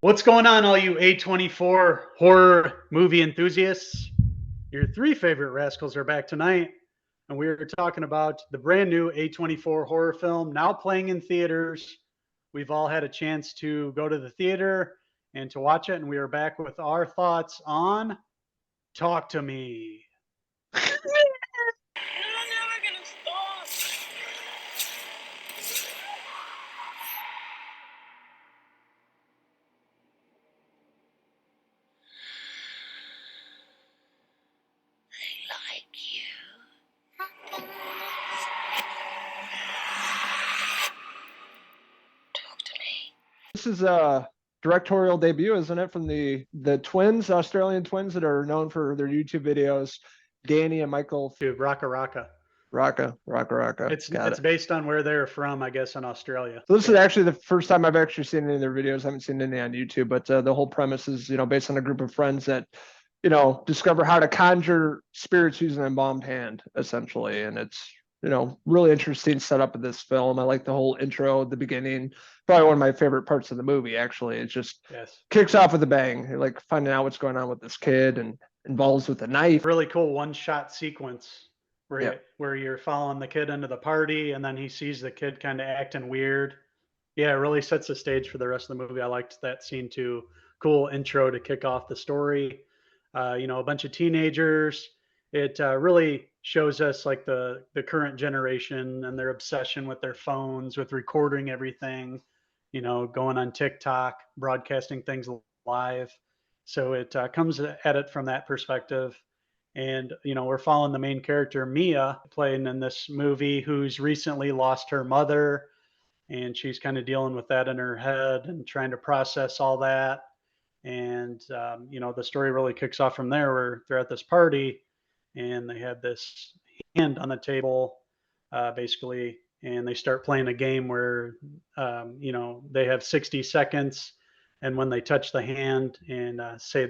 What's going on, all you A24 horror movie enthusiasts? Your three favorite rascals are back tonight, and we are talking about the brand new A24 horror film now playing in theaters. We've all had a chance to go to the theater and to watch it, and we are back with our thoughts on Talk to Me. Like you. Talk to me. This is a directorial debut, isn't it, from the twins, Australian twins that are known for their YouTube videos, Danny and Michael Dude, Raka Raka. Raka. Got It's it. based on where they're from, I guess, in Australia. So this is actually the first time I've actually seen any of their videos. I haven't seen any on YouTube, but the whole premise is, based on a group of friends that, discover how to conjure spirits using an embalmed hand, essentially. And it's, really interesting setup of this film. I like the whole intro at the beginning. Probably one of my favorite parts of the movie, actually. It just Yes. kicks off with a bang. You're like finding out what's going on with this kid and involves with a knife. Really cool one-shot sequence Yeah. where you're following the kid into the party and then he sees the kid kind of acting weird. Yeah, it really sets the stage for the rest of the movie. I liked that scene too. Cool intro to kick off the story. A bunch of teenagers. It really shows us like the current generation and their obsession with their phones, with recording everything. Going on TikTok, broadcasting things live. So it comes at it from that perspective. And we're following the main character Mia, playing in this movie, who's recently lost her mother, and she's kind of dealing with that in her head and trying to process all that. And the story really kicks off from there, where they're at this party and they had this hand on the table, basically, and they start playing a game where they have 60 seconds, and when they touch the hand and say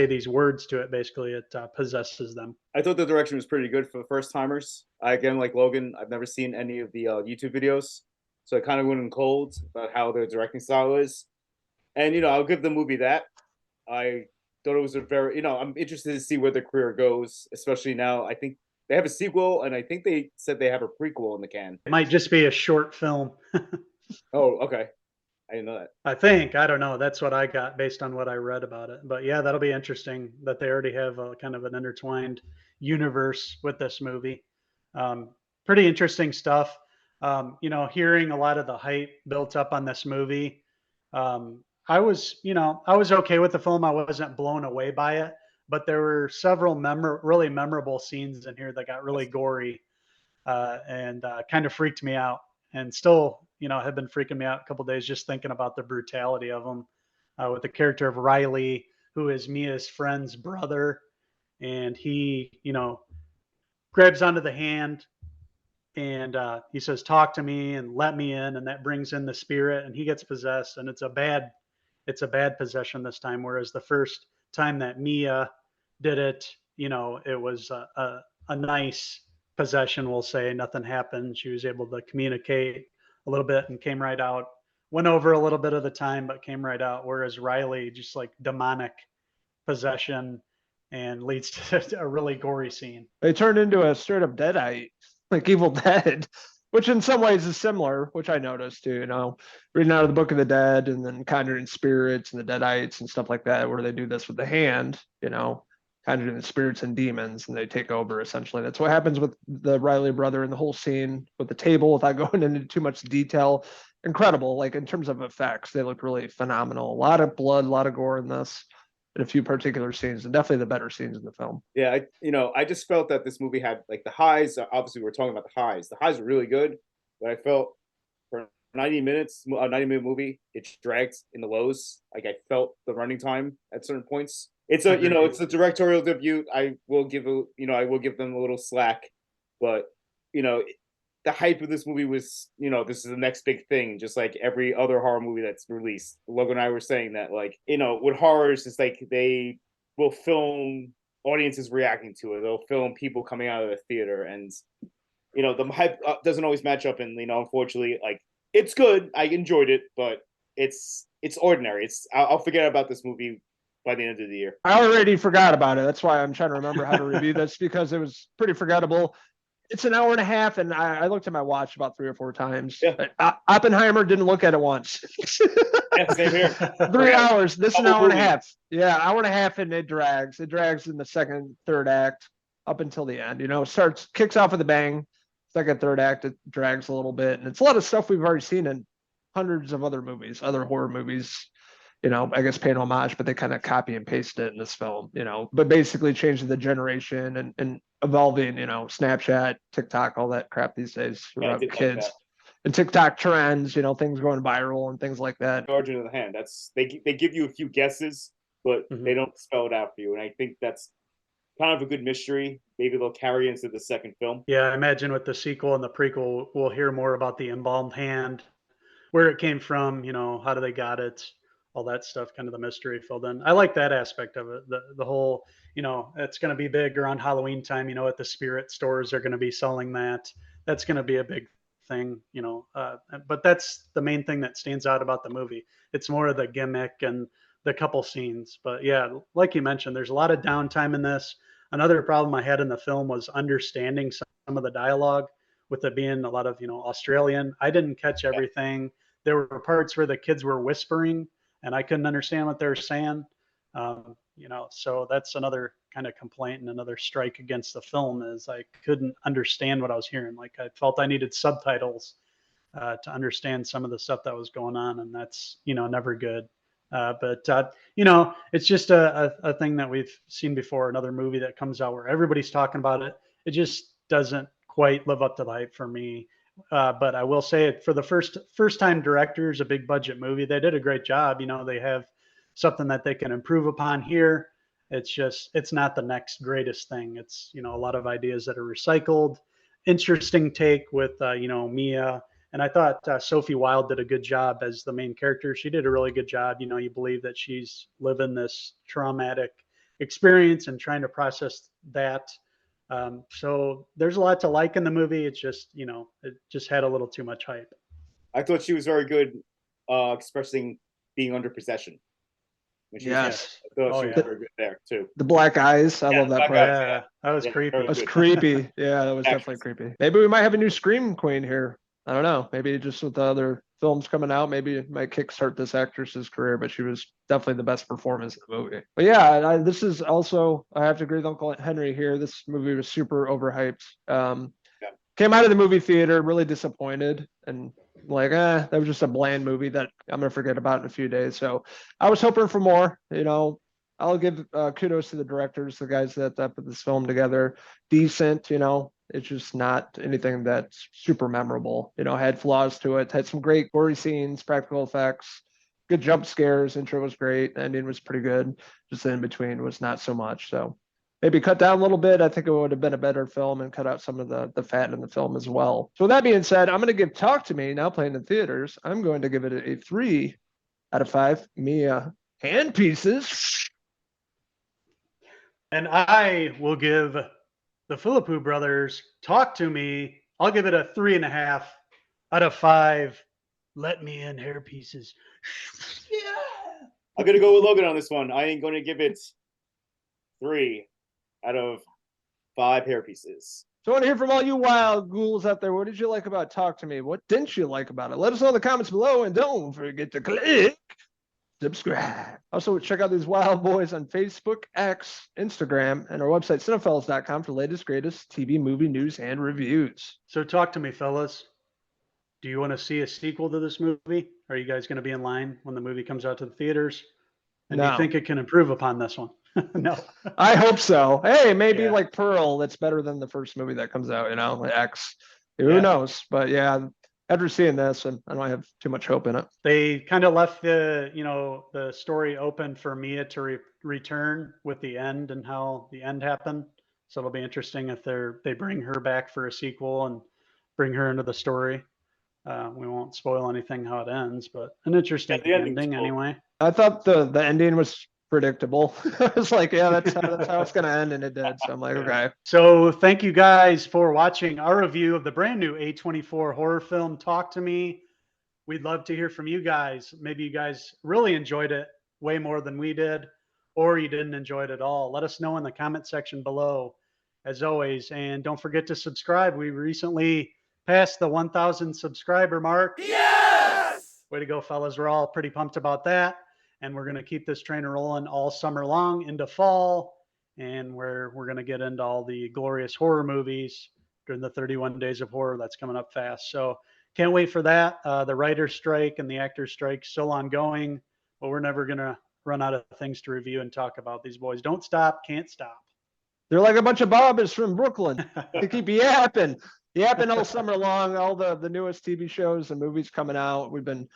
these words to it, basically it possesses them. I thought the direction was pretty good for the first timers. Again, like Logan, I've never seen any of the YouTube videos, so I kind of went in cold about how their directing style is. And I'll give the movie that. I thought it was a very, I'm interested to see where the career goes, especially now. I think they have a sequel, and I think they said they have a prequel in the can. It might just be a short film. Oh, okay. I didn't know that. I think. I don't know. That's what I got based on what I read about it. But yeah, that'll be interesting that they already have a kind of an intertwined universe with this movie. Pretty interesting stuff. Hearing a lot of the hype built up on this movie. I was okay with the film. I wasn't blown away by it, but there were several really memorable scenes in here that got really gory and kind of freaked me out. And still, have been freaking me out a couple days just thinking about the brutality of them. With the character of Riley, who is Mia's friend's brother, and he, grabs onto the hand and he says, "Talk to me and let me in," and that brings in the spirit, and he gets possessed, and it's a bad possession this time. Whereas the first time that Mia did it, it was a nice possession, we'll say. Nothing happened. She was able to communicate a little bit and came right out. Went over a little bit of the time, but came right out. Whereas Riley, just like demonic possession, and leads to a really gory scene. They turned into a straight up deadite, like Evil Dead, which in some ways is similar, which I noticed too, reading out of the Book of the Dead and then conjuring spirits and the deadites and stuff like that, where they do this with the hand, conjuring the spirits and demons, and they take over essentially. That's what happens with the Riley brother and the whole scene with the table, without going into too much detail. Incredible. Like in terms of effects, they look really phenomenal. A lot of blood, a lot of gore in this, in a few particular scenes, and definitely the better scenes in the film. Yeah, I just felt that this movie had like the highs. Obviously, we're talking about the highs. The highs were really good, but I felt for 90 minutes, a 90-minute movie, it dragged in the lows. Like I felt the running time at certain points. It's it's a directorial debut. I will give them a little slack, but the hype of this movie was, this is the next big thing, just like every other horror movie that's released. Logan and I were saying that, like, with horrors, it's like they will film audiences reacting to it. They'll film people coming out of the theater, and the hype doesn't always match up. And unfortunately, like, it's good. I enjoyed it, but it's it's ordinary. I'll forget about this movie by the end of the year. I already forgot about it. That's why I'm trying to remember how to review this because it was pretty forgettable. It's an hour and a half, and I looked at my watch about 3 or 4 times. Yeah. Oppenheimer didn't look at it once. Yeah, same here. 3 hours. This an Double hour and a movie. half. Yeah, hour and a half, and it drags. It drags in the second, third act up until the end. You know, it kicks off with a bang. Second, third act, it drags a little bit, and it's a lot of stuff we've already seen in hundreds of other movies, other horror movies. You know, I guess paying homage, but they kind of copy and paste it in this film, you know, but basically changing the generation and evolving, you know, Snapchat, TikTok, all that crap these days Yeah, I around did like kids that. and TikTok trends, you know, things going viral and things like that. Origin of the hand. They give you a few guesses, but Mhm. they don't spell it out for you. And I think that's kind of a good mystery. Maybe they'll carry into the second film. Yeah, I imagine with the sequel and the prequel, we'll hear more about the embalmed hand, where it came from, you know, how do they got it, all that stuff, kind of the mystery filled in. I like that aspect of it. The whole, you know, it's going to be big around Halloween time. You know, at the spirit stores are going to be selling that. That's going to be a big thing, you know. But that's the main thing that stands out about the movie. It's more of the gimmick and the couple scenes. But yeah, like you mentioned, there's a lot of downtime in this. Another problem I had in the film was understanding some of the dialogue with it being a lot of, you know, Australian. I didn't catch everything. There were parts where the kids were whispering and I couldn't understand what they were saying. You know, so that's another kind of complaint and another strike against the film is I couldn't understand what I was hearing. Like I felt I needed subtitles to understand some of the stuff that was going on, and that's, you know, never good. But you know, it's just a thing that we've seen before. Another movie that comes out where everybody's talking about it. It just doesn't quite live up to the hype for me. But I will say it for the first time directors, a big budget movie, they did a great job. You know, they have something that they can improve upon here. It's just it's not the next greatest thing. It's, you know, a lot of ideas that are recycled. Interesting take with you know, Mia, and I thought Sophie Wilde did a good job as the main character. She did a really good job. You know, you believe that she's living this traumatic experience and trying to process that. So there's a lot to like in the movie. It's just, you know, it just had a little too much hype. I thought she was very good expressing being under possession. When she was Yes. I thought Oh, she was yeah. very good there too. The black eyes. I Yeah, love that black part. eyes. Yeah, that was Yeah, creepy. very That was good. creepy. Yeah, that was definitely Actress. creepy. Maybe we might have a new Scream Queen here. I don't know. Maybe just with the other films coming out, maybe it might kickstart this actress's career, but she was definitely the best performance in the movie. But yeah, this is also, I have to agree with Uncle Henry here. This movie was super overhyped. Yeah. Came out of the movie theater really disappointed and like, that was just a bland movie that I'm going to forget about in a few days. So I was hoping for more, you know. I'll give kudos to the directors, the guys that put this film together. Decent, you know. It's just not anything that's super memorable. You know, had flaws to it. Had some great gory scenes, practical effects, good jump scares. Intro was great. Ending was pretty good. Just in between was not so much. So maybe cut down a little bit. I think it would have been a better film and cut out some of the fat in the film as well. So with that being said, I'm going to give Talk to Me, now playing in theaters. I'm going to give it a 3 out of 5 Mia hand pieces. And I will give the Philippou brothers Talk to Me. I'll give it a 3.5 out of 5. Let me in hair pieces. Yeah. I'm gonna go with Logan on this one. I ain't gonna give it 3 out of 5 hair pieces. So I want to hear from all you wild ghouls out there. What did you like about Talk to Me? What didn't you like about it? Let us know in the comments below, and don't forget to click subscribe. Also, check out these wild boys on Facebook, X, Instagram, and our website, Cinephellas.com for the latest, greatest TV, movie news, and reviews. So talk to me, fellas. Do you want to see a sequel to this movie? Are you guys going to be in line when the movie comes out to the theaters? And do No. you think it can improve upon this one? No. I hope so. Hey, maybe Yeah. like Pearl, that's better than the first movie that comes out, you know, X. Who Yeah. knows? But yeah, after seeing this, and I don't have too much hope in it. They kind of left the, you know, the story open for Mia to return with the end and how the end happened. So it'll be interesting if they bring her back for a sequel and bring her into the story. We won't spoil anything how it ends, but an interesting the ending's ending cool. anyway. I thought the ending was predictable. I was like, yeah, that's how it's gonna end, and it did. So I'm like, okay. So thank you guys for watching our review of the brand new A24 horror film Talk to Me. We'd love to hear from you guys. Maybe you guys really enjoyed it way more than we did, or you didn't enjoy it at all. Let us know in the comment section below, as always. And don't forget to subscribe. We recently passed the 1,000 subscriber mark. Yes! Way to go, fellas. We're all pretty pumped about that. And we're going to keep this train rolling all summer long into fall. And we're going to get into all the glorious horror movies during the 31 days of horror that's coming up fast. So can't wait for that. The writer's strike and the actor's strike still ongoing, but we're never going to run out of things to review and talk about. These boys don't stop, can't stop. They're like a bunch of Bobbers from Brooklyn. They keep yapping all summer long. All the newest TV shows and movies coming out. We've been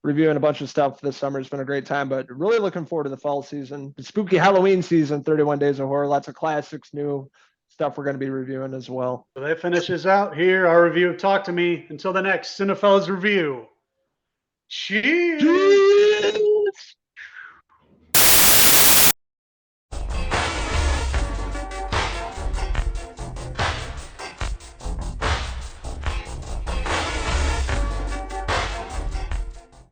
reviewing a bunch of stuff this summer. It's been a great time, but really looking forward to the fall season, the spooky Halloween season, 31 Days of Horror. Lots of classics, new stuff we're going to be reviewing as well. So that finishes out here our review of Talk to Me. Until the next Cinephellas review. Cheers!